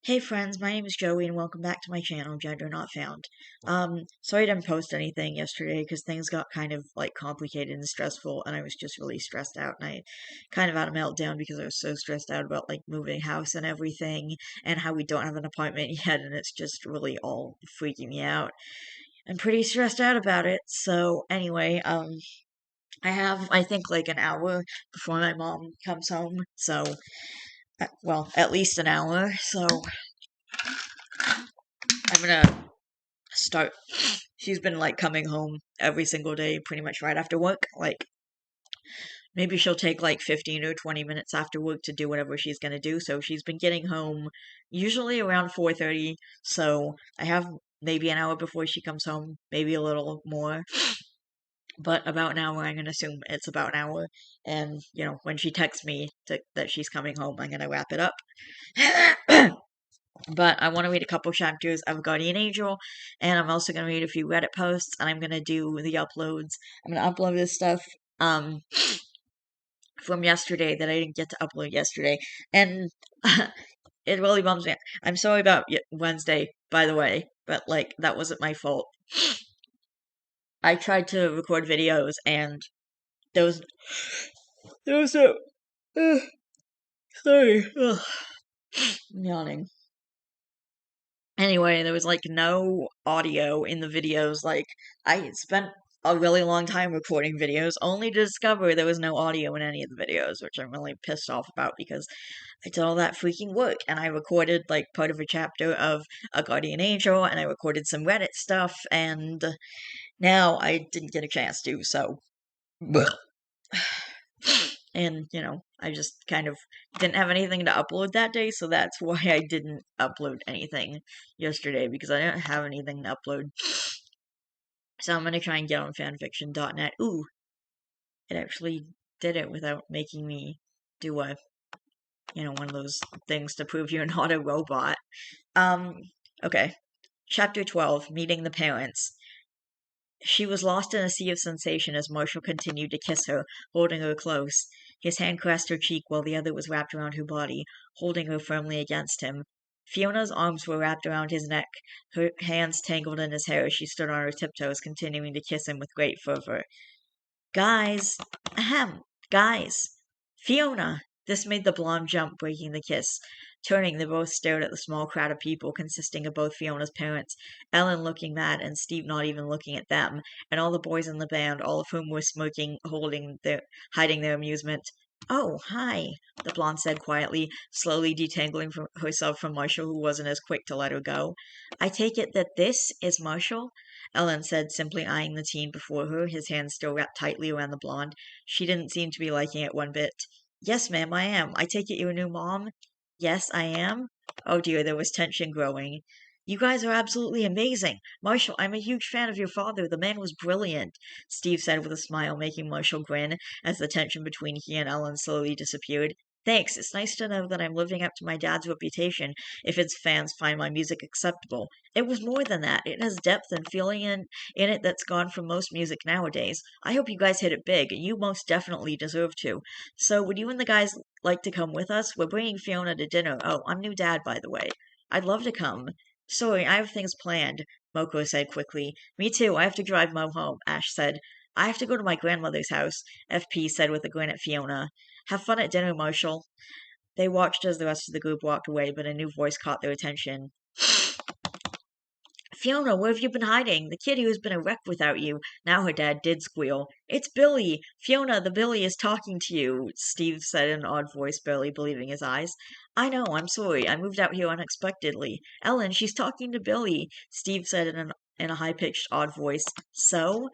Hey friends, my name is Joey and welcome back to my channel, Gender Not Found. Sorry I didn't post anything yesterday because things got kind of complicated and stressful and I was just really stressed out and I kind of had a meltdown because I was so stressed out about moving house and everything and how we don't have an apartment yet and it's just really all freaking me out. I'm pretty stressed out about it. So anyway, I have I think an hour before my mom comes home. So well, at least an hour. So I'm gonna start. She's been coming home every single day pretty much right after work. Maybe she'll take 15 or 20 minutes after work to do whatever she's going to do. So she's been getting home usually around 4:30. So I have maybe an hour before she comes home, maybe a little more, but about an hour. I'm going to assume it's about an hour. And, when she texts me that she's coming home, I'm going to wrap it up. But I want to read a couple chapters of Guardian Angel, and I'm also going to read a few Reddit posts, and I'm going to do the uploads. I'm going to upload this stuff from yesterday that I didn't get to upload yesterday, and it really bums me out. I'm sorry about Wednesday, by the way, but that wasn't my fault. I tried to record videos, and there was no. Sorry, ugh, I'm yawning. Anyway, there was no audio in the videos. I spent a really long time recording videos only to discover there was no audio in any of the videos, which I'm really pissed off about because I did all that freaking work and I recorded part of a chapter of A Guardian Angel and I recorded some Reddit stuff and now I didn't get a chance to, so and I just kind of didn't have anything to upload that day, so that's why I didn't upload anything yesterday because I didn't have anything to upload. So I'm gonna try and get on fanfiction.net. Ooh, it actually did it without making me do one of those things to prove you're not a robot. Okay. Chapter 12, Meeting the Parents. She was lost in a sea of sensation as Marshall continued to kiss her, holding her close. His hand caressed her cheek while the other was wrapped around her body, holding her firmly against him. Fiona's arms were wrapped around his neck, her hands tangled in his hair as she stood on her tiptoes, continuing to kiss him with great fervor. Guys! Ahem! Guys! Fiona! This made the blonde jump, breaking the kiss. Turning, they both stared at the small crowd of people consisting of both Fiona's parents, Ellen looking mad and Steve not even looking at them, and all the boys in the band, all of whom were smirking, hiding their amusement. Oh, hi, the blonde said quietly, slowly detangling herself from Marshall, who wasn't as quick to let her go. I take it that this is Marshall? Ellen said, simply eyeing the teen before her, his hands still wrapped tightly around the blonde. She didn't seem to be liking it one bit. Yes, ma'am, I am. I take it you're a new mom? Yes, I am. Oh dear, there was tension growing. You guys are absolutely amazing. Marshall, I'm a huge fan of your father. The man was brilliant, Steve said with a smile, making Marshall grin as the tension between he and Ellen slowly disappeared. Thanks. It's nice to know that I'm living up to my dad's reputation if its fans find my music acceptable. It was more than that. It has depth and feeling in it that's gone from most music nowadays. I hope you guys hit it big. You most definitely deserve to. So, would you and the guys like to come with us? We're bringing Fiona to dinner. Oh, I'm new dad, by the way. I'd love to come. Sorry, I have things planned, Moko said quickly. Me too. I have to drive Mo home, Ash said. I have to go to my grandmother's house, FP said with a grin at Fiona. Have fun at dinner, Marshall. They watched as the rest of the group walked away, but a new voice caught their attention. Fiona, where have you been hiding? The kitty has been a wreck without you. Now her dad did squeal. It's Billy! Fiona, the Billy is talking to you, Steve said in an odd voice, barely believing his eyes. I know, I'm sorry. I moved out here unexpectedly. Ellen, she's talking to Billy, Steve said in a high-pitched, odd voice. So,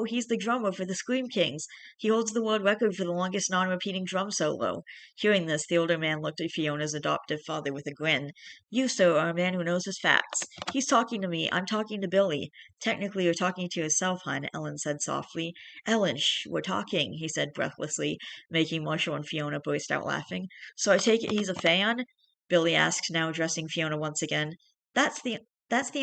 he's the drummer for the Scream Kings. He holds the world record for the longest non-repeating drum solo. Hearing this, the older man looked at Fiona's adoptive father with a grin. You, sir, are a man who knows his facts. He's talking to me. I'm talking to Billy. Technically, you're talking to yourself, hon, Ellen said softly. Ellen, shh, we're talking, he said breathlessly, making Marshall and Fiona burst out laughing. So I take it he's a fan? Billy asked, now addressing Fiona once again. That's the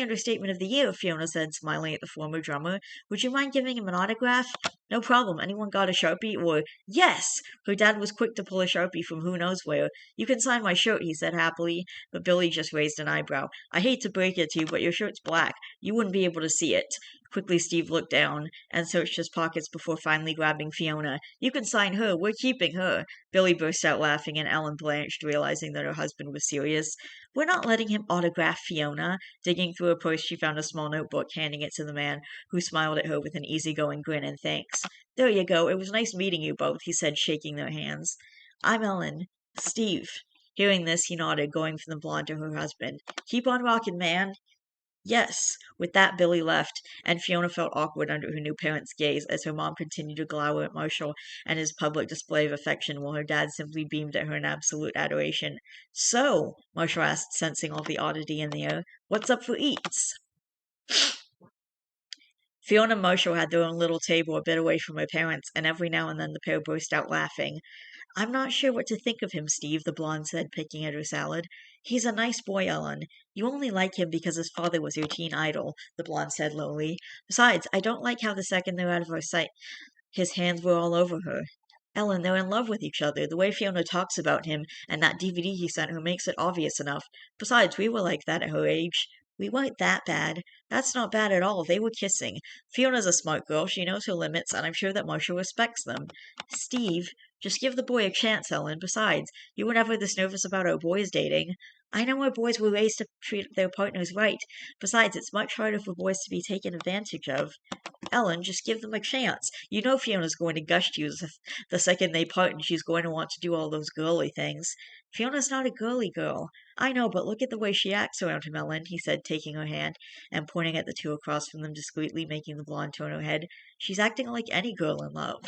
understatement of the year, Fiona said, smiling at the former drummer. Would you mind giving him an autograph? No problem. Anyone got a Sharpie? Or, yes! Her dad was quick to pull a Sharpie from who knows where. You can sign my shirt, he said happily, but Billy just raised an eyebrow. I hate to break it to you, but your shirt's black. You wouldn't be able to see it. Quickly, Steve looked down and searched his pockets before finally grabbing Fiona. You can sign her. We're keeping her. Billy burst out laughing, and Ellen blanched, realizing that her husband was serious. We're not letting him autograph Fiona. Digging through her purse, she found a small notebook, handing it to the man, who smiled at her with an easygoing grin and thanks. There you go. It was nice meeting you both, he said, shaking their hands. I'm Ellen. Steve. Hearing this, he nodded, going from the blonde to her husband. Keep on rocking, man. Yes. With that, Billy left, and Fiona felt awkward under her new parents' gaze as her mom continued to glower at Marshall and his public display of affection while her dad simply beamed at her in absolute adoration. So, Marshall asked, sensing all the oddity in the air, what's up for eats? Fiona and Marshall had their own little table a bit away from her parents, and every now and then the pair burst out laughing. I'm not sure what to think of him, Steve, the blonde said, picking at her salad. He's a nice boy, Ellen. You only like him because his father was your teen idol, the blonde said lowly. Besides, I don't like how the second they're out of our sight, his hands were all over her. Ellen, they're in love with each other. The way Fiona talks about him and that DVD he sent her makes it obvious enough. Besides, we were like that at her age. We weren't that bad. That's not bad at all. They were kissing. Fiona's a smart girl. She knows her limits, and I'm sure that Marshall respects them. Steve, just give the boy a chance, Ellen. Besides, you were never this nervous about our boys dating. I know our boys were raised to treat their partners right. Besides, it's much harder for boys to be taken advantage of. Ellen, just give them a chance. You know Fiona's going to gush to you the second they part, and she's going to want to do all those girly things. Fiona's not a girly girl. I know, but look at the way she acts around him, Ellen, he said, taking her hand and pointing at the two across from them discreetly, making the blonde turn her head. She's acting like any girl in love.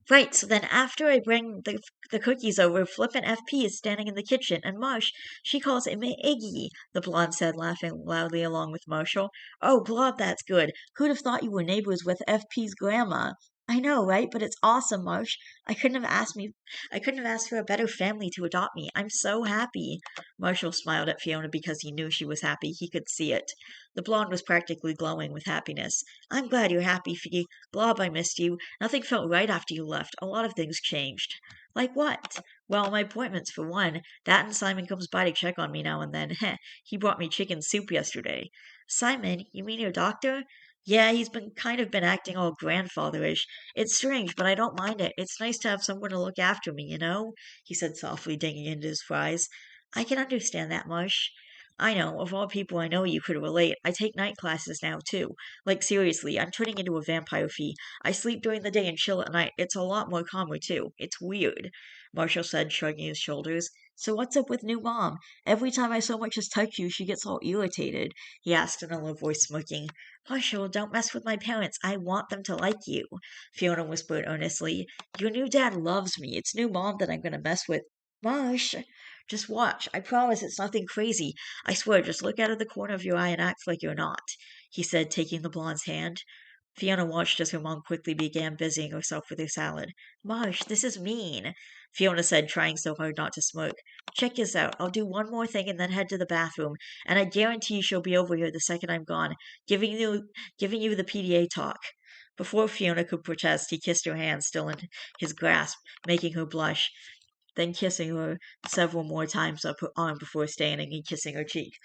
Right, so then after I bring the cookies over, Flippin' FP is standing in the kitchen, and Marsh, she calls him Iggy, the blonde said, laughing loudly along with Marshall. Oh, Blob, that's good. Who'd have thought you were neighbors with FP's grandma? I know, right? But it's awesome, Marsh. I couldn't have asked for a better family to adopt me. I'm so happy. Marshall smiled at Fiona because he knew she was happy. He could see it. The blonde was practically glowing with happiness. I'm glad you're happy, Fee. Blob, I missed you. Nothing felt right after you left. A lot of things changed. Like what? Well, my appointments for one. That and Simon comes by to check on me now and then. Heh, he brought me chicken soup yesterday. Simon, you mean your doctor? Yeah, he's been acting all grandfatherish. It's strange, but I don't mind it. It's nice to have someone to look after me, you know? He said softly, digging into his fries. I can understand that, Marsh. I know, of all people I know you could relate. I take night classes now, too. Like, seriously, I'm turning into a vampire, Fee. I sleep during the day and chill at night. It's a lot more calmer, too. It's weird, Marshall said, shrugging his shoulders. So what's up with new mom? Every time I so much as touch you, she gets all irritated, he asked in a low voice, smirking. Marshall, don't mess with my parents. I want them to like you, Fiona whispered earnestly. Your new dad loves me. It's new mom that I'm going to mess with. Marsh, just watch. I promise it's nothing crazy. I swear, just look out of the corner of your eye and act like you're not, he said, taking the blonde's hand. Fiona watched as her mom quickly began busying herself with her salad. Marsh, this is mean, Fiona said, trying so hard not to smirk. Check this out. I'll do one more thing and then head to the bathroom, and I guarantee she'll be over here the second I'm gone, giving you the PDA talk. Before Fiona could protest, he kissed her hand, still in his grasp, making her blush, then kissing her several more times up her arm before standing and kissing her cheek.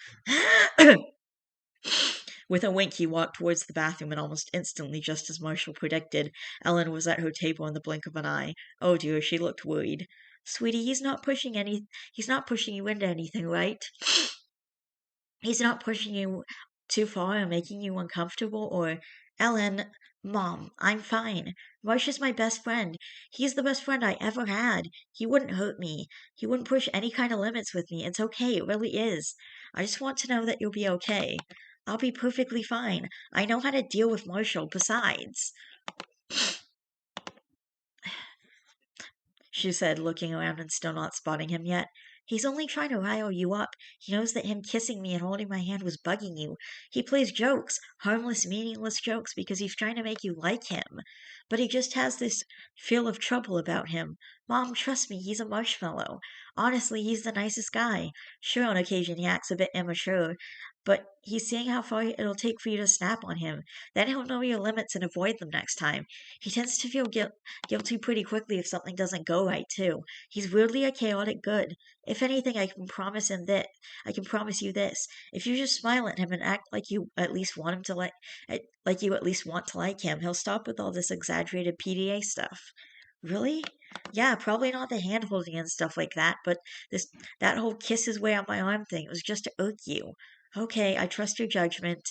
With a wink, he walked towards the bathroom, and almost instantly, just as Marshall predicted, Ellen was at her table in the blink of an eye. Oh dear, she looked worried. Sweetie, he's not pushing you into anything, right? He's not pushing you too far or making you uncomfortable or Ellen, Mom, I'm fine. Marsh is my best friend. He's the best friend I ever had. He wouldn't hurt me. He wouldn't push any kind of limits with me. It's okay, it really is. I just want to know that you'll be okay. I'll be perfectly fine. I know how to deal with Marshall. Besides, she said, looking around and still not spotting him yet. He's only trying to rile you up. He knows that him kissing me and holding my hand was bugging you. He plays jokes, harmless, meaningless jokes, because he's trying to make you like him. But he just has this feel of trouble about him. Mom, trust me, he's a marshmallow. Honestly, he's the nicest guy. Sure, on occasion he acts a bit immature, but he's seeing how far it'll take for you to snap on him. Then he'll know your limits and avoid them next time. He tends to feel guilty pretty quickly if something doesn't go right, too. He's weirdly a chaotic good. If anything, I can promise you this. If you just smile at him and act like you at least want him to like you at least want to like him, he'll stop with all this exaggerated PDA stuff. Really? Yeah, probably not the hand holding and stuff like that, but this that whole kiss his way up my arm thing, it was just to irk you. Okay, I trust your judgment.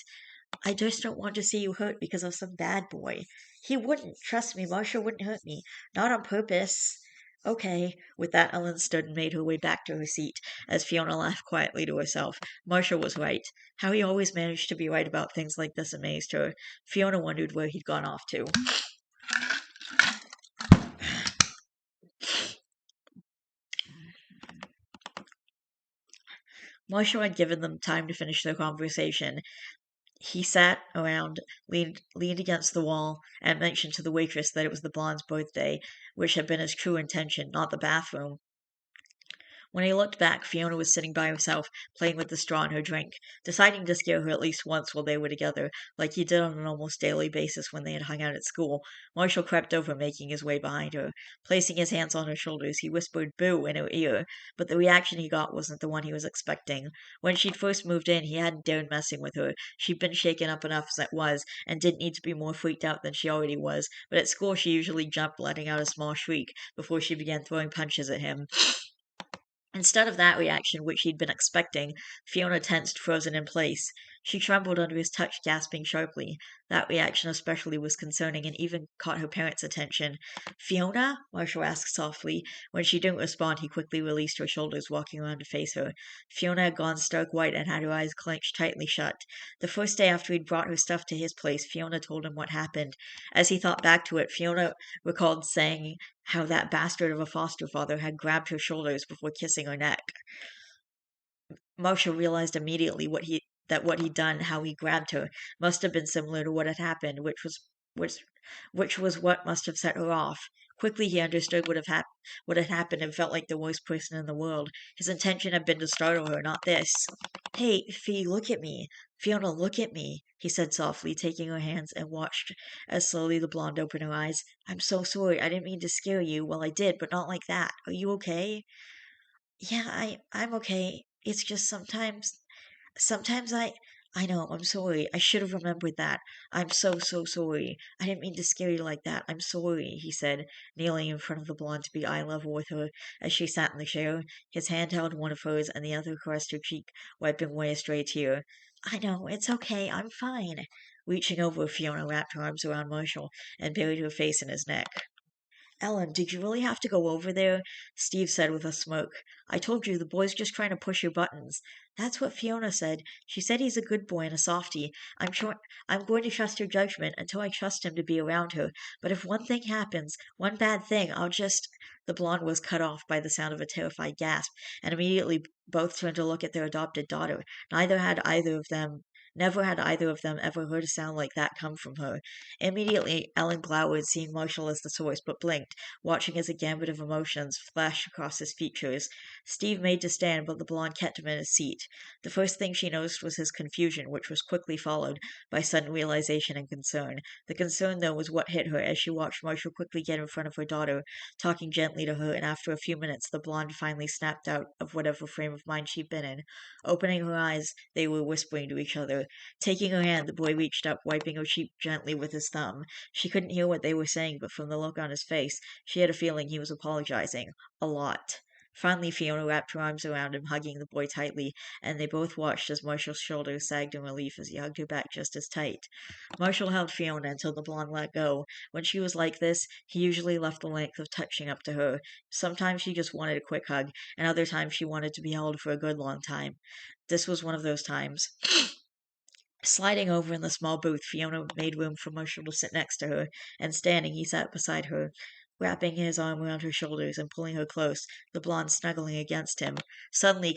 I just don't want to see you hurt because of some bad boy. He wouldn't. Trust me, Marshall wouldn't hurt me. Not on purpose. Okay. With that, Ellen stood and made her way back to her seat, as Fiona laughed quietly to herself. Marshall was right. How he always managed to be right about things like this amazed her. Fiona wondered where he'd gone off to. Marshall had given them time to finish their conversation. He sat around, leaned against the wall, and mentioned to the waitress that it was the blonde's birthday, which had been his true intention, not the bathroom. When he looked back, Fiona was sitting by herself, playing with the straw in her drink, deciding to scare her at least once while they were together, like he did on an almost daily basis when they had hung out at school. Marshall crept over, making his way behind her. Placing his hands on her shoulders, he whispered "boo" in her ear, but the reaction he got wasn't the one he was expecting. When she'd first moved in, he hadn't dared messing with her. She'd been shaken up enough as it was, and didn't need to be more freaked out than she already was, but at school she usually jumped, letting out a small shriek, before she began throwing punches at him. Instead of that reaction, which he'd been expecting, Fiona tensed, frozen in place. She trembled under his touch, gasping sharply. That reaction especially was concerning and even caught her parents' attention. "Fiona?" Marshall asked softly. When she didn't respond, he quickly released her shoulders, walking around to face her. Fiona had gone stark white and had her eyes clenched tightly shut. The first day after he'd brought her stuff to his place, Fiona told him what happened. As he thought back to it, Fiona recalled saying how that bastard of a foster father had grabbed her shoulders before kissing her neck. Marshall realized immediately what he'd done, how he grabbed her, must have been similar to what had happened, which which was what must have set her off. Quickly he understood what had happened and felt like the worst person in the world. His intention had been to startle her, not this. "Hey, Fee, look at me. Fiona, look at me," he said softly, taking her hands, and watched as slowly the blonde opened her eyes. "I'm so sorry. I didn't mean to scare you. Well, I did, but not like that. Are you okay?" "Yeah, I'm okay. It's just sometimes I know, I'm sorry. I should have remembered that. I'm so, so sorry. I didn't mean to scare you like that. I'm sorry," he said, kneeling in front of the blonde to be eye level with her as she sat in the chair. His hand held one of hers and the other caressed her cheek, wiping away a stray tear. "I know, it's okay. I'm fine." Reaching over, Fiona wrapped her arms around Marshall and buried her face in his neck. "Ellen, did you really have to go over there?" Steve said with a smirk. "I told you, the boy's just trying to push your buttons." "That's what Fiona said. She said he's a good boy and a softie. I'm going to trust her judgment until I trust him to be around her. But if one thing happens, one bad thing, I'll just—" The blonde was cut off by the sound of a terrified gasp, and immediately both turned to look at their adopted daughter. Never had either of them ever heard a sound like that come from her. Immediately, Ellen glowered, seeing Marshall as the source, but blinked, watching as a gambit of emotions flashed across his features. Steve made to stand, but the blonde kept him in his seat. The first thing she noticed was his confusion, which was quickly followed by sudden realization and concern. The concern, though, was what hit her as she watched Marshall quickly get in front of her daughter, talking gently to her, and after a few minutes the blonde finally snapped out of whatever frame of mind she'd been in. Opening her eyes, they were whispering to each other. Taking her hand, the boy reached up, wiping her cheek gently with his thumb. She couldn't hear what they were saying, but from the look on his face, she had a feeling he was apologizing. A lot. Finally, Fiona wrapped her arms around him, hugging the boy tightly, and they both watched as Marshall's shoulders sagged in relief as he hugged her back just as tight. Marshall held Fiona until the blonde let go. When she was like this, he usually left the length of touching up to her. Sometimes she just wanted a quick hug, and other times she wanted to be held for a good long time. This was one of those times. Sliding over in the small booth, Fiona made room for Marshall to sit next to her, and standing, he sat beside her, wrapping his arm around her shoulders and pulling her close, the blonde snuggling against him. Suddenly,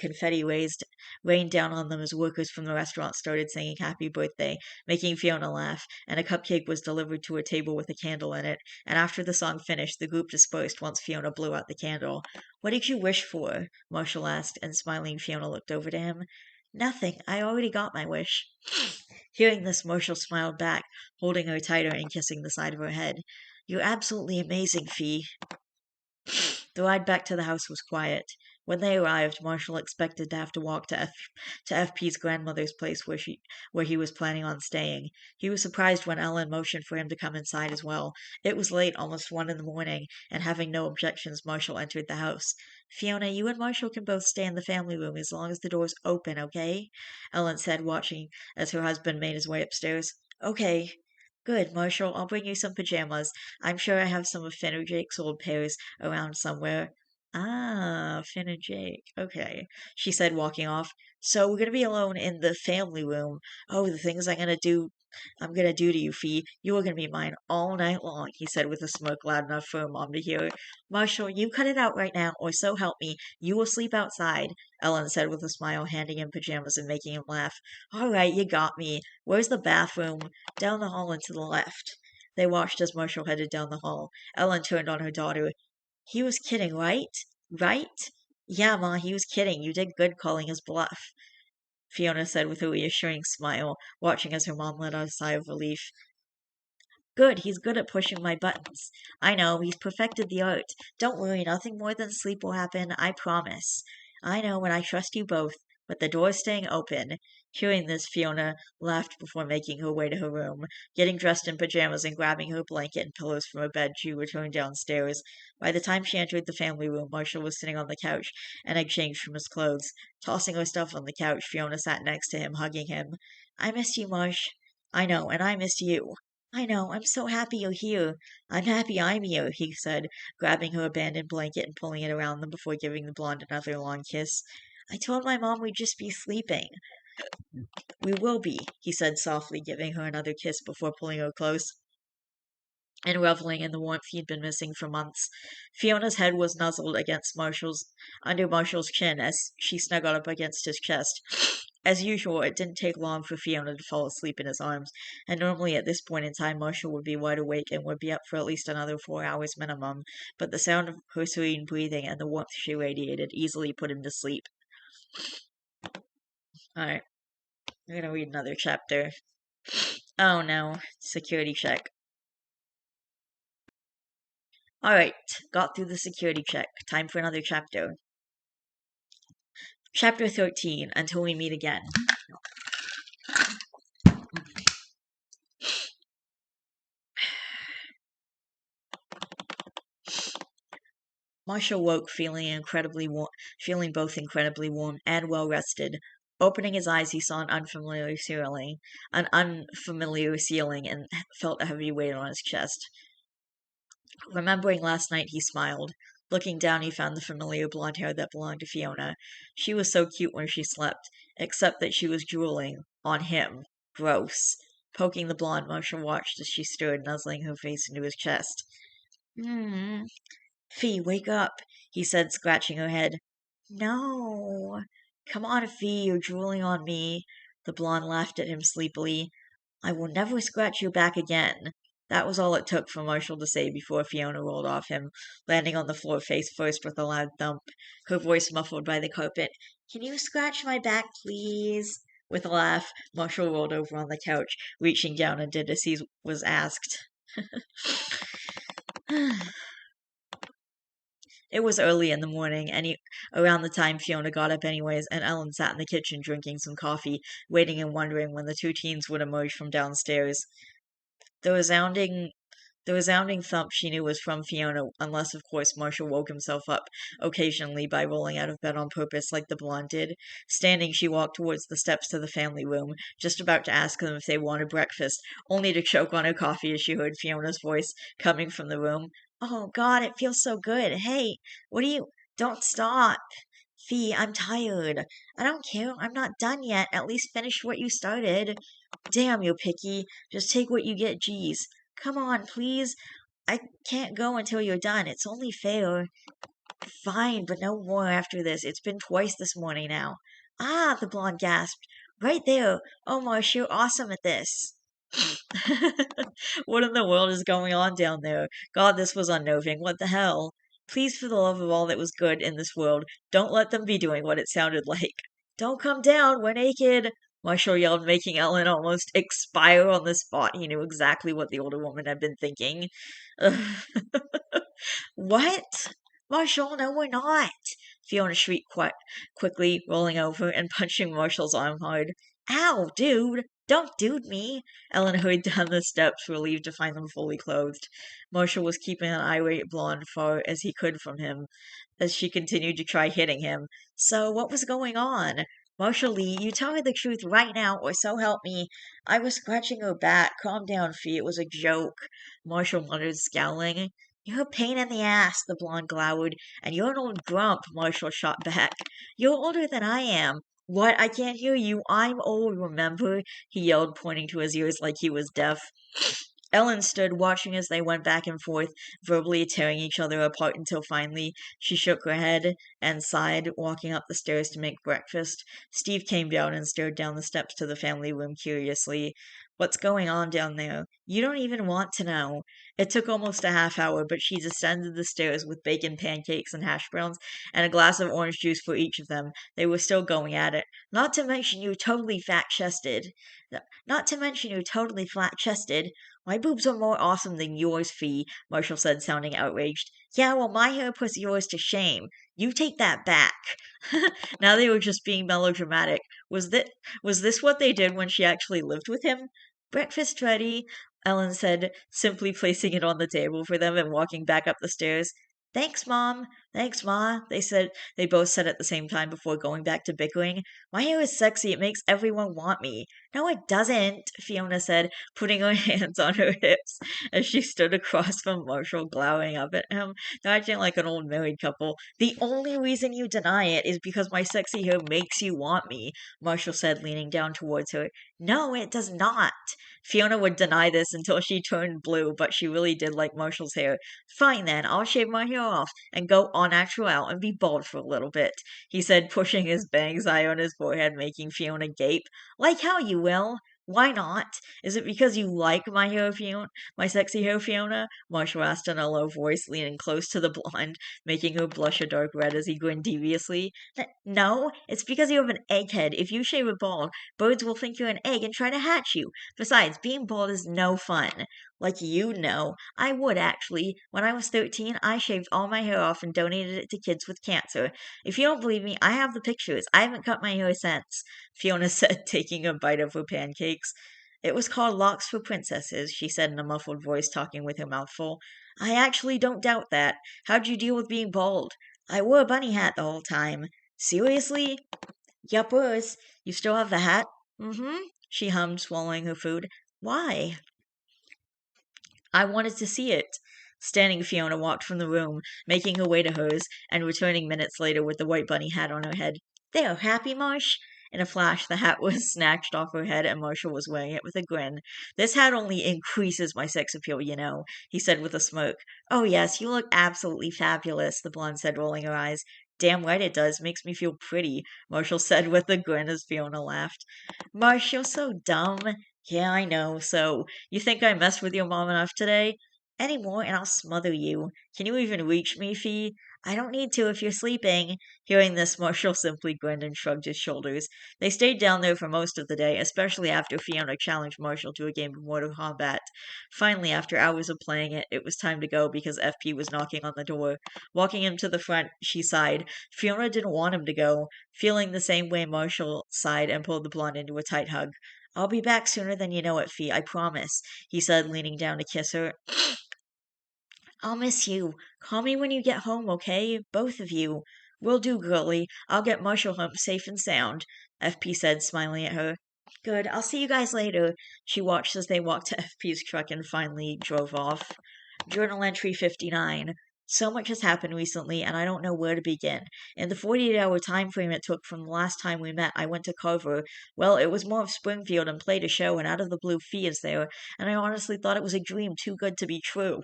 rained down on them as workers from the restaurant started singing Happy Birthday, making Fiona laugh, and a cupcake was delivered to her table with a candle in it, and after the song finished, the group dispersed once Fiona blew out the candle. "What did you wish for?" Marshall asked, and smiling, Fiona looked over to him. Nothing. I already got my wish. Hearing this, Marshall smiled back, holding her tighter and kissing the side of her head. You're absolutely amazing, Fee. The ride back to the house was quiet. When they arrived, Marshall expected to have to walk to FP's grandmother's place where he was planning on staying. He was surprised when Ellen motioned for him to come inside as well. It was late, almost 1 in the morning, and having no objections, Marshall entered the house. Fiona, you and Marshall can both stay in the family room as long as the door's open, okay? Ellen said, watching as her husband made his way upstairs. Okay. Good, Marshall. I'll bring you some pajamas. I'm sure I have some of Finn or Jake's old pairs around somewhere. Ah, Finn and Jake. Okay, she said, walking off. So we're gonna be alone in the family room. Oh, the things I'm gonna do to you, Fee. You are gonna be mine all night long, he said with a smirk loud enough for her mom to hear. Marshall, you cut it out right now, or so help me, you will sleep outside, Ellen said with a smile, handing him pajamas and making him laugh. All right, you got me. Where's the bathroom? Down the hall and to the left. They watched as Marshall headed down the hall. Ellen turned on her daughter. He was kidding, right? Right? Yeah, Ma, he was kidding. You did good calling his bluff, Fiona said with a reassuring smile, watching as her mom let out a sigh of relief. Good, he's good at pushing my buttons. I know, he's perfected the art. Don't worry, nothing more than sleep will happen, I promise. I know, and I trust you both, but the door's staying open. Hearing this, Fiona laughed before making her way to her room. Getting dressed in pajamas and grabbing her blanket and pillows from her bed, she returned downstairs. By the time she entered the family room, Marshall was sitting on the couch and had changed from his clothes. Tossing her stuff on the couch, Fiona sat next to him, hugging him. I missed you, Marsh. I know, and I missed you. I know, I'm so happy you're here. I'm happy I'm here, he said, grabbing her abandoned blanket and pulling it around them before giving the blonde another long kiss. I told my mom we'd just be sleeping. We will be, he said softly, giving her another kiss before pulling her close and reveling in the warmth he'd been missing for months. Fiona's head was nuzzled under Marshall's chin as she snuggled up against his chest. As usual, it didn't take long for Fiona to fall asleep in his arms, and normally at this point in time Marshall would be wide awake and would be up for at least another 4 hours minimum, but the sound of her serene breathing and the warmth she radiated easily put him to sleep. Alright, I'm gonna read another chapter. Oh no, security check. Alright, got through the security check. Time for another chapter. Chapter 13, Until We Meet Again. Marshall woke feeling both incredibly warm and well rested. Opening his eyes, he saw an unfamiliar ceiling, and felt a heavy weight on his chest. Remembering last night, he smiled. Looking down, he found the familiar blonde hair that belonged to Fiona. She was so cute when she slept, except that she was drooling on him. Gross. Poking the blonde, Marshall watched as she stood, nuzzling her face into his chest. Fee, wake up, he said, scratching her head. No. Come on, Fee, you're drooling on me. The blonde laughed at him sleepily. I will never scratch your back again. That was all it took for Marshall to say before Fiona rolled off him, landing on the floor face first with a loud thump, her voice muffled by the carpet. Can you scratch my back, please? With a laugh, Marshall rolled over on the couch, reaching down and did as he was asked. It was early in the morning, around the time Fiona got up anyways, and Ellen sat in the kitchen drinking some coffee, waiting and wondering when the two teens would emerge from downstairs. The resounding thump she knew was from Fiona, unless of course Marshall woke himself up occasionally by rolling out of bed on purpose like the blonde did. Standing, she walked towards the steps to the family room, just about to ask them if they wanted breakfast, only to choke on her coffee as she heard Fiona's voice coming from the room. Oh God, it feels so good. Hey, don't stop. Fee, I'm tired. I don't care. I'm not done yet. At least finish what you started. Damn, you're picky. Just take what you get, geez. Come on, please. I can't go until you're done. It's only fair. Fine, but no more after this. It's been twice this morning now. Ah, the blonde gasped. Right there. Oh, Marsh, you're awesome at this. What in the world is going on down there? God, this was unnerving. What the hell? Please, for the love of all that was good in this world, don't let them be doing what it sounded like. Don't come down, we're naked. Marshall yelled, making Ellen almost expire on the spot. He knew exactly what the older woman had been thinking. What? Marshall, no, we're not. Fiona shrieked quickly, rolling over and punching Marshall's arm hard. Ow, dude! Don't dude me! Ellen hurried down the steps, relieved to find them fully clothed. Marshall was keeping an irate blonde far as he could from him, as she continued to try hitting him. So, what was going on? Marshall Lee, you tell me the truth right now, or so help me. I was scratching her back. Calm down, Fee. It was a joke. Marshall muttered, scowling. You're a pain in the ass, the blonde glowered. And you're an old grump, Marshall shot back. You're older than I am. What? I can't hear you. I'm old, remember? He yelled, pointing to his ears like he was deaf. Ellen stood watching as they went back and forth, verbally tearing each other apart until finally she shook her head and sighed, walking up the stairs to make breakfast. Steve came down and stared down the steps to the family room curiously. What's going on down there? You don't even want to know. It took almost a half hour, but she descended the stairs with bacon pancakes and hash browns and a glass of orange juice for each of them. They were still going at it. Not to mention you're totally fat-chested. Not to mention you're totally flat-chested. My boobs are more awesome than yours, Fee, Marshall said, sounding outraged. Yeah, well, my hair puts yours to shame. You take that back. Now they were just being melodramatic. Was this what they did when she actually lived with him? Breakfast ready, Ellen said, simply placing it on the table for them and walking back up the stairs. Thanks, Mom. Thanks, Ma, they both said at the same time before going back to bickering. My hair is sexy, it makes everyone want me. No, it doesn't, Fiona said, putting her hands on her hips as she stood across from Marshall, glowering up at him, acting like an old married couple. The only reason you deny it is because my sexy hair makes you want me, Marshall said, leaning down towards her. No, it does not. Fiona would deny this until she turned blue, but she really did like Marshall's hair. Fine then, I'll shave my hair off and go au naturel and be bald for a little bit, he said, pushing his bangs high on his forehead, making Fiona gape. Like how you will. Why not? Is it because you like my hair, Fiona? My sexy hair, Fiona? Marshall asked in a low voice, leaning close to the blonde, making her blush a dark red as he grinned deviously. No, it's because you have an egghead. If you shave it bald, birds will think you're an egg and try to hatch you. Besides, being bald is no fun. Like you know. I would actually. When I was 13, I shaved all my hair off and donated it to kids with cancer. If you don't believe me, I have the pictures. I haven't cut my hair since, Fiona said, taking a bite of her pancakes. It was called Locks for Princesses, she said in a muffled voice, talking with her mouth full. I actually don't doubt that. How'd you deal with being bald? I wore a bunny hat the whole time. Seriously? Yuppers. You still have the hat? Mm-hmm, she hummed, swallowing her food. Why? I wanted to see it. Standing, Fiona walked from the room, making her way to hers, and returning minutes later with the white bunny hat on her head. There, happy, Marsh? In a flash, the hat was snatched off her head, and Marshall was wearing it with a grin. This hat only increases my sex appeal, you know, he said with a smirk. Oh, yes, you look absolutely fabulous, the blonde said, rolling her eyes. Damn right it does. Makes me feel pretty, Marshall said with a grin as Fiona laughed. Marsh, you're so dumb. Yeah, I know. So, you think I messed with your mom enough today? Any more and I'll smother you. Can you even reach me, Fee? I don't need to if you're sleeping. Hearing this, Marshall simply grinned and shrugged his shoulders. They stayed down there for most of the day, especially after Fiona challenged Marshall to a game of Mortal Kombat. Finally, after hours of playing it, it was time to go because FP was knocking on the door. Walking him to the front, she sighed. Fiona didn't want him to go, feeling the same way Marshall sighed and pulled the blonde into a tight hug. I'll be back sooner than you know it, Fee, I promise, he said, leaning down to kiss her. I'll miss you. Call me when you get home, okay? Both of you. Will do, girlie. I'll get Marshall home safe and sound, FP said, smiling at her. Good. I'll see you guys later. She watched as they walked to FP's truck and finally drove off. Journal entry 59. So much has happened recently, and I don't know where to begin. In the 48-hour time frame it took from the last time we met, I went to Carver. Well, it was more of Springfield and played a show, and out of the blue Fee is there, and I honestly thought it was a dream too good to be true.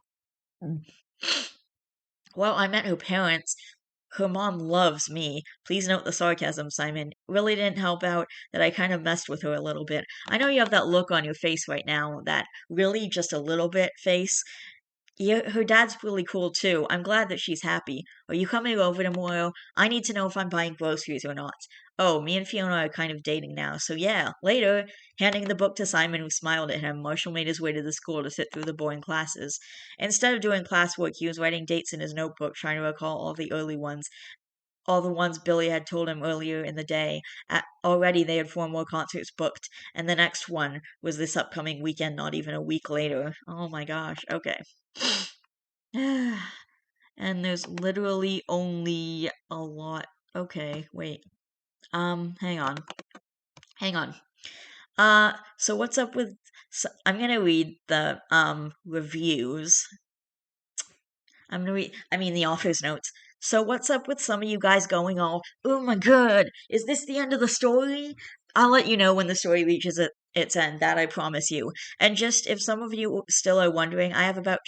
Well, I met her parents. Her mom loves me. Please note the sarcasm, Simon. Really didn't help out that I kind of messed with her a little bit. I know you have that look on your face right now, that really just a little bit face. Yeah, her dad's really cool too. I'm glad that she's happy. Are you coming over tomorrow? I need to know if I'm buying groceries or not. Oh, me and Fiona are kind of dating now, so yeah, later. Handing the book to Simon, who smiled at him, Marshall made his way to the school to sit through the boring classes. Instead of doing classwork, he was writing dates in his notebook, trying to recall all the ones Billy had told him earlier in the day. Already they had 4 more concerts booked, and the next one was this upcoming weekend, not even a week later. Oh my gosh, okay. And there's literally only a lot. Okay, wait. Hang on. Hang on. So what's up with I'm gonna read the reviews. I mean, the author's notes. So, what's up with some of you guys going all, oh my god, is this the end of the story? I'll let you know when the story reaches its end, that I promise you. And just if some of you still are wondering, I have about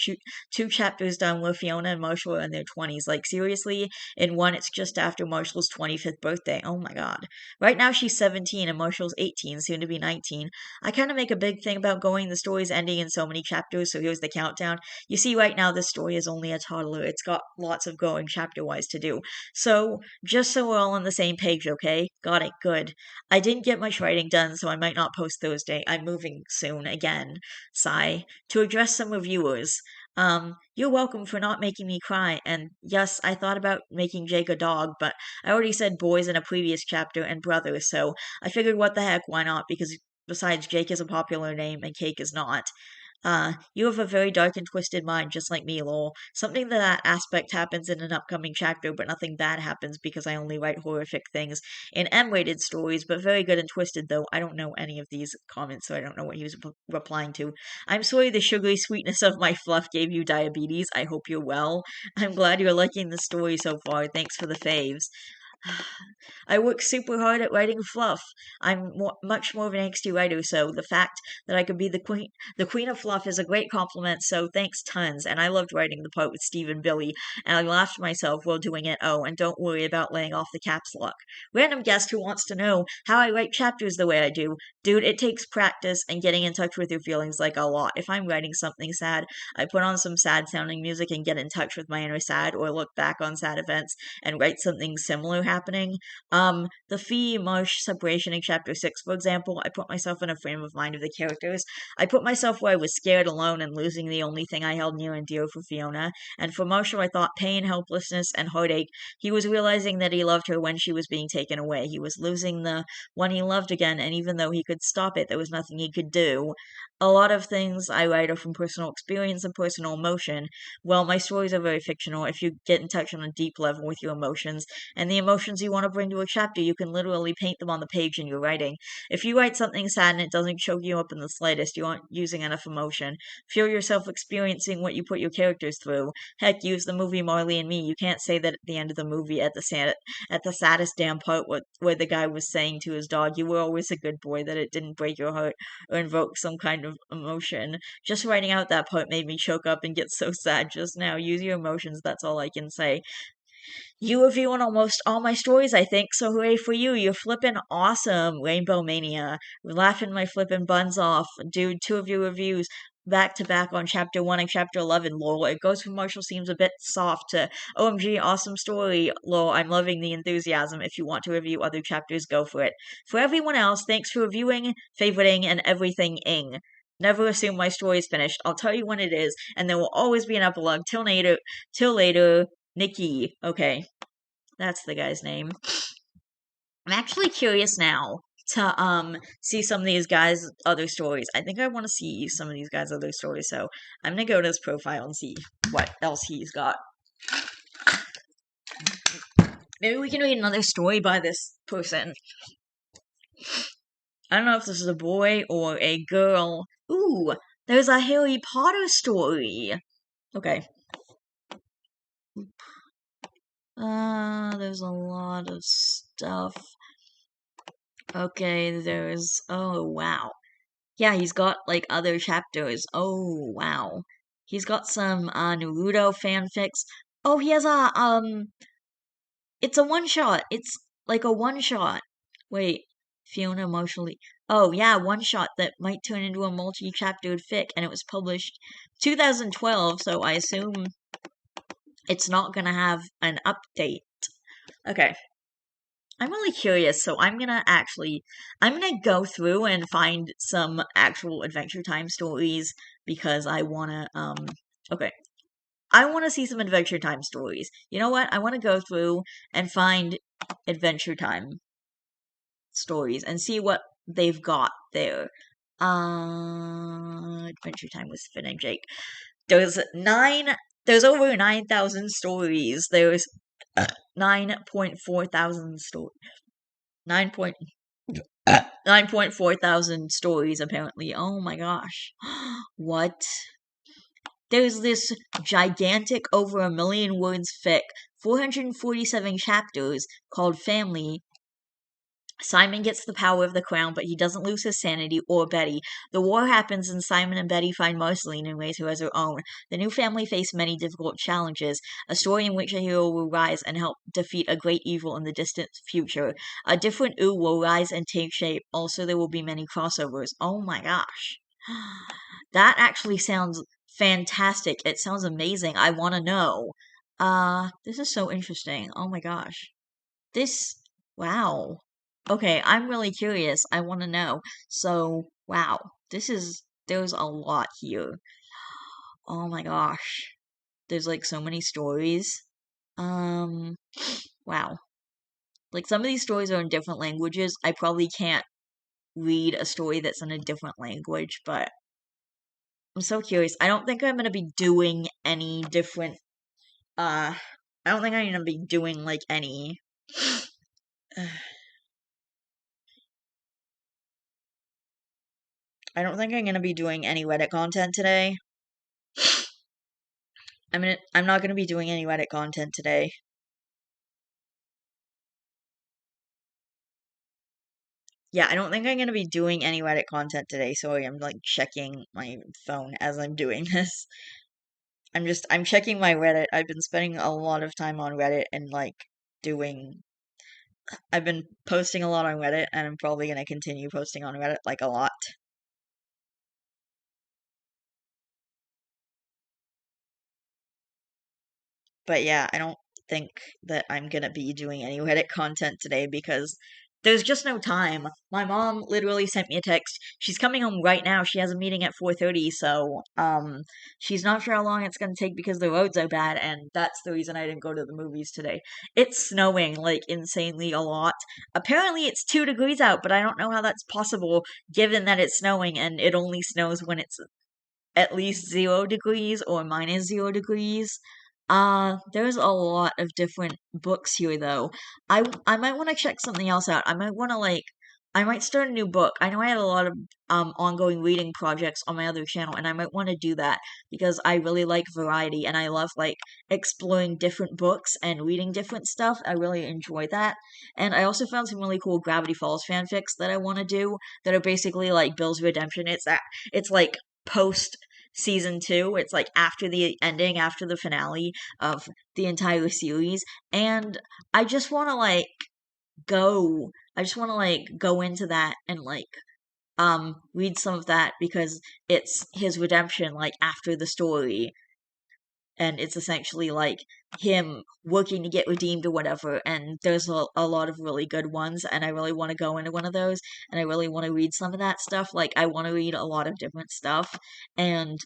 two chapters done where Fiona and Marshall are in their 20s. Like, seriously, in one, it's just after Marshall's 25th birthday. Oh my god. Right now, she's 17 and Marshall's 18, soon to be 19. I kind of make a big thing about going the story's ending in so many chapters, so here's the countdown. You see, right now, this story is only a toddler. It's got lots of growing chapter wise to do. So, just so we're all on the same page, okay? Got it, good. I didn't get much writing done, so I might not post Thursday. I'm moving soon again. Sigh. To address some reviewers. You're welcome for not making me cry. And yes, I thought about making Jake a dog, but I already said boys in a previous chapter and brothers, so I figured what the heck, why not? Because besides, Jake is a popular name and Cake is not. You have a very dark and twisted mind, just like me, lol. Something to that aspect happens in an upcoming chapter, but nothing bad happens because I only write horrific things in M-rated stories, but very good and twisted, though. I don't know any of these comments, so I don't know what he was replying to. I'm sorry the sugary sweetness of my fluff gave you diabetes. I hope you're well. I'm glad you're liking the story so far. Thanks for the faves. I work super hard at writing fluff. I'm much more of an angsty writer, so the fact that I could be the queen of fluff is a great compliment. So thanks tons. And I loved writing the part with Steve and Billy, and I laughed to myself while doing it. Oh, and don't worry about laying off the caps lock. Random guest who wants to know how I write chapters the way I do. Dude, it takes practice and getting in touch with your feelings like a lot. If I'm writing something sad, I put on some sad sounding music and get in touch with my inner sad, or look back on sad events and write something similar happening. The Fee Marsh separation in chapter 6, for example, I put myself in a frame of mind of the characters. I put myself where I was scared, alone, and losing the only thing I held near and dear for Fiona. And for Marshall, I thought pain, helplessness, and heartache. He was realizing that he loved her when she was being taken away. He was losing the one he loved again, and even though he could stop it, there was nothing he could do. A lot of things I write are from personal experience and personal emotion. Well, my stories are very fictional. If you get in touch on a deep level with your emotions, and the emotions you want to bring to a chapter, you can literally paint them on the page in your writing. If you write something sad and it doesn't choke you up in the slightest, you aren't using enough emotion. Feel yourself experiencing what you put your characters through. Heck, use the movie Marley and Me. You can't say that at the end of the movie, at the saddest damn part, where the guy was saying to his dog, "You were always a good boy," that it didn't break your heart or invoke some kind of emotion. Just writing out that part made me choke up and get so sad just now. Use your emotions. That's all I can say. You review on almost all my stories, I think, so hooray for you. You're flippin' awesome, Rainbow Mania. Laughing my flippin' buns off. Dude, 2 of your reviews back to back on chapter 1 and chapter 11, lol. It goes from Marshall seems a bit soft to OMG, awesome story, lol. I'm loving the enthusiasm. If you want to review other chapters, go for it. For everyone else, thanks for reviewing, favoriting, and everything-ing. Never assume my story is finished. I'll tell you when it is, and there will always be an epilogue. Till later, Nikki. Okay, that's the guy's name. I'm actually curious now to see some of these guys' other stories. I think I want to see some of these guys' other stories, so I'm gonna go to his profile and see what else he's got. Maybe we can read another story by this person. I don't know if this is a boy or a girl. Ooh, there's a Harry Potter story. Okay. There's a lot of stuff. Okay, oh wow. Yeah, he's got like other chapters. Oh, wow. He's got some Naruto fanfics. Oh, he has it's a one shot. It's like a one shot. Wait. Fiona emotionally. Oh yeah, one shot that might turn into a multi-chaptered fic, and it was published 2012, so I assume it's not gonna have an update. Okay. I'm really curious, so I'm gonna go through and find some actual Adventure Time stories because I wanna, okay. I wanna see some Adventure Time stories. You know what? I wanna go through and find Adventure Time stories and see what they've got there. Adventure Time with Finn and Jake. There's there's over 9,000 stories. There's 9.4 thousand stories. 9 point 9.4 thousand stories apparently. Oh my gosh. What? There's this gigantic over a million words fic, 447 chapters called Family. Simon gets the power of the crown, but he doesn't lose his sanity or Betty. The war happens and Simon and Betty find Marceline and raise her as her own. The new family face many difficult challenges, a story in which a hero will rise and help defeat a great evil in the distant future. A different Ooh will rise and take shape. Also, there will be many crossovers. Oh my gosh. That actually sounds fantastic. It sounds amazing. I want to know. This is so interesting. Oh my gosh. This, wow. Okay, I'm really curious. I want to know. So, wow, there's a lot here. Oh my gosh. There's like so many stories. Um, wow. Like some of these stories are in different languages. I probably can't read a story that's in a different language, but I'm so curious. I don't think I'm gonna be doing any different, uh, I don't think I'm gonna be doing like any, I don't think I'm gonna be doing any Reddit content today. I'm not gonna be doing any Reddit content today. Yeah, I don't think I'm gonna be doing any Reddit content today. Sorry, I'm like checking my phone as I'm doing this. I'm checking my Reddit. I've been spending a lot of time on Reddit and like doing I've been posting a lot on Reddit and I'm probably gonna continue posting on Reddit like a lot. But yeah, I don't think that I'm gonna be doing any Reddit content today because there's just no time. My mom literally sent me a text. She's coming home right now. She has a meeting at 4:30, so she's not sure how long it's gonna take because the roads are bad, and that's the reason I didn't go to the movies today. It's snowing like insanely a lot. Apparently it's 2 degrees out, but I don't know how that's possible given that it's snowing and it only snows when it's at least 0 degrees or minus 0 degrees. There's a lot of different books here though. I might want to check something else out. I might start a new book. I know I had a lot of ongoing reading projects on my other channel and I might want to do that because I really like variety and I love like exploring different books and reading different stuff. I really enjoy that. And I also found some really cool Gravity Falls fanfics that I want to do that are basically like Bill's Redemption. It's like post season two. It's like after the ending, after the finale of the entire series. And I just want to like I just want to like go into that and like read some of that because it's his redemption like after the story and it's essentially like him working to get redeemed or whatever. And there's a lot of really good ones, and I really want to go into one of those, and I really want to read some of that stuff. Like I want to read a lot of different stuff, and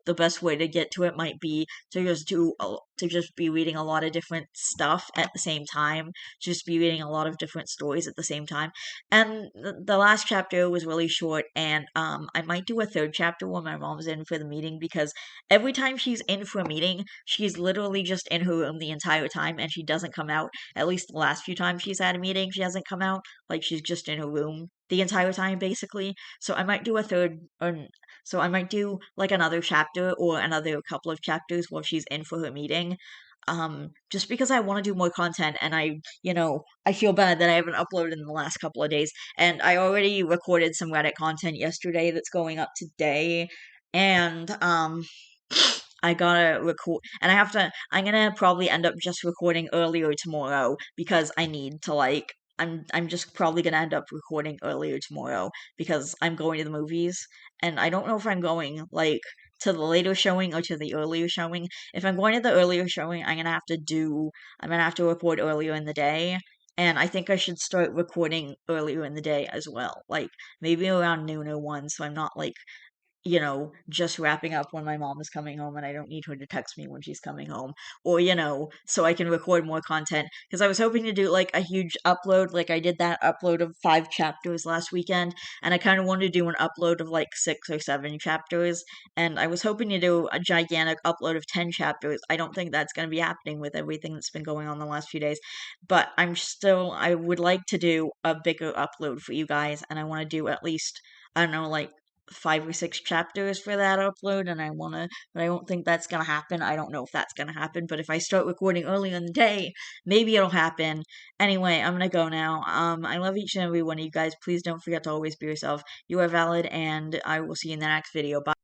the best way to get to it might be to just be reading a lot of different stuff at the same time, just be reading a lot of different stories at the same time. And the last chapter was really short, and I might do a third chapter when my mom's in for the meeting because every time she's in for a meeting, she's literally just in her room the entire time and she doesn't come out. At least the last few times she's had a meeting, she hasn't come out. Like she's just in her room the entire time, basically. So I might do a third, or so I might do like another chapter or another couple of chapters while she's in for her meeting. Just because I want to do more content and I feel bad that I haven't uploaded in the last couple of days. And I already recorded some Reddit content yesterday that's going up today. And I gotta record, and I'm gonna probably end up just recording earlier tomorrow because I need to like I'm just probably gonna end up recording earlier tomorrow because I'm going to the movies, and I don't know if I'm going like to the later showing or to the earlier showing. If I'm going to the earlier showing, I'm gonna have to record earlier in the day, and I think I should start recording earlier in the day as well, like maybe around noon or one, so I'm not like just wrapping up when my mom is coming home and I don't need her to text me when she's coming home. Or, so I can record more content. Because I was hoping to do like a huge upload, like I did that upload of 5 chapters last weekend, and I kind of wanted to do an upload of like 6 or 7 chapters, and I was hoping to do a gigantic upload of 10 chapters. I don't think that's going to be happening with everything that's been going on the last few days, but I would like to do a bigger upload for you guys, and I want to do at least, I don't know, like 5 or 6 chapters for that upload, and but I don't think that's gonna happen. I don't know if that's gonna happen, but if I start recording early in the day, maybe it'll happen. Anyway, I'm gonna go now. I love each and every one of you guys. Please don't forget to always be yourself. You are valid, and I will see you in the next video. Bye.